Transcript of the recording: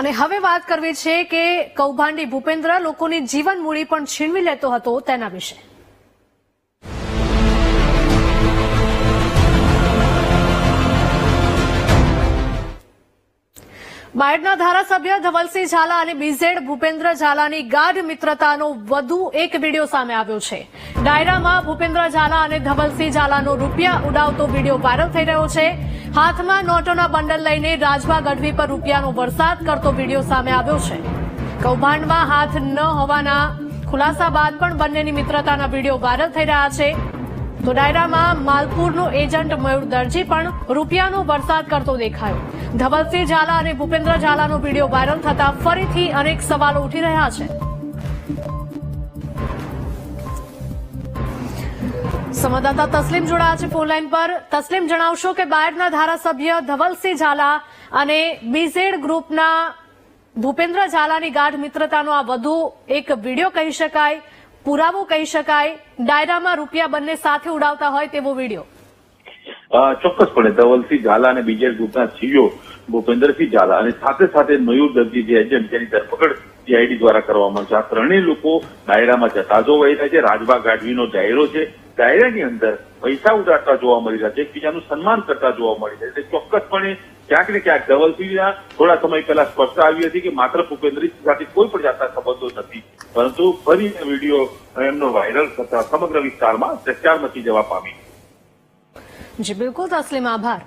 અને હવે વાત કરવી છે કે કૌભાંડી ભૂપેન્દ્ર લોકોની જીવન મૂડી પણ છીનવી લેતો હતો તેના વિશે। બાયડના ધારાસભ્ય ધવલસિંહ ઝાલા અને બીઝેડ ભૂપેન્દ્ર ઝાલાની ગાઢ મિત્રતાનો વધુ એક વિડીયો સામે આવ્યો છે। ડાયરામાં ભૂપેન્દ્ર ઝાલા અને ધવલસિંહ ઝાલાનો રૂપિયા ઉડાવતો વિડીયો વાયરલ થઈ રહ્યો છે। હાથમાં નોટોના બંડલ લઈને રાજભા ગઢવી પર રૂપિયાનો વરસાદ કરતો વિડીયો સામે આવ્યો છે। કૌભાંડમાં હાથ ન હોવાના ખુલાસા બાદ પણ બંનેની મિત્રતાના વિડીયો વાયરલ થઈ રહ્યા છે। તો ડાયરામાં માલપુરનો એજન્ટ મયુર દરજી પણ રૂપિયાનો વરસાદ કરતો દેખાયો। ધવલસિંહ ઝાલા અને ભૂપેન્દ્ર ઝાલાનો વિડીયો વાયરલ થતા ફરીથી અનેક સવાલો ઉઠી રહ્યા છે। સંવાદદાતા તસ્લીમ જોડાયા છે ફોનલાઈન પર। તસ્લીમ, જણાવશો કે બાયડના ધારાસભ્ય ધવલસિંહ ઝાલા અને બીઝેડ ગ્રુપના ભૂપેન્દ્ર ઝાલાની ગાઢ મિત્રતાનો આ વધુ એક વિડીયો કહી શકાય, પુરાવો કહી શકાય, ડાયરામાં રૂપિયા બંને સાથે ઉડાવતા હોય તેવો વિડીયો। ચોક્કસપણે ધવલસિંહ ઝાલા અને બીજેડ ગ્રુપના સીઈઓ ભૂપેન્દ્રસિંહ ઝાલા અને સાથે સાથે મયુર દરજી જે એજન્ટ જેની ધરપકડ સીઆઈડી દ્વારા કરવામાં છે, આ ત્રણેય લોકો ડાયરામાં જતા જોવાઈ રહ્યા છે। રાજભા ગાઢવીનો ડાયરો છે, ડાયરાની અંદર પૈસા ઉડાડતા જોવા મળી રહ્યા છે, એકબીજાનું સન્માન કરતા જોવા મળી રહ્યા છે। ચોક્કસપણે ક્યાંક ને ક્યાંક ધવલસિંહના થોડા સમય પહેલા સ્પષ્ટતા આવી હતી કે માત્ર ભૂપેન્દ્રસિંહ સાથે કોઈ પણ જાતના સંબંધો નથી, પરંતુ ફરી વિડીયો એમનો વાયરલ થતા સમગ્ર વિસ્તારમાં ચર્ચા મચી જવા પામી। જી બિલકુલ તસ્લીમ, આભાર।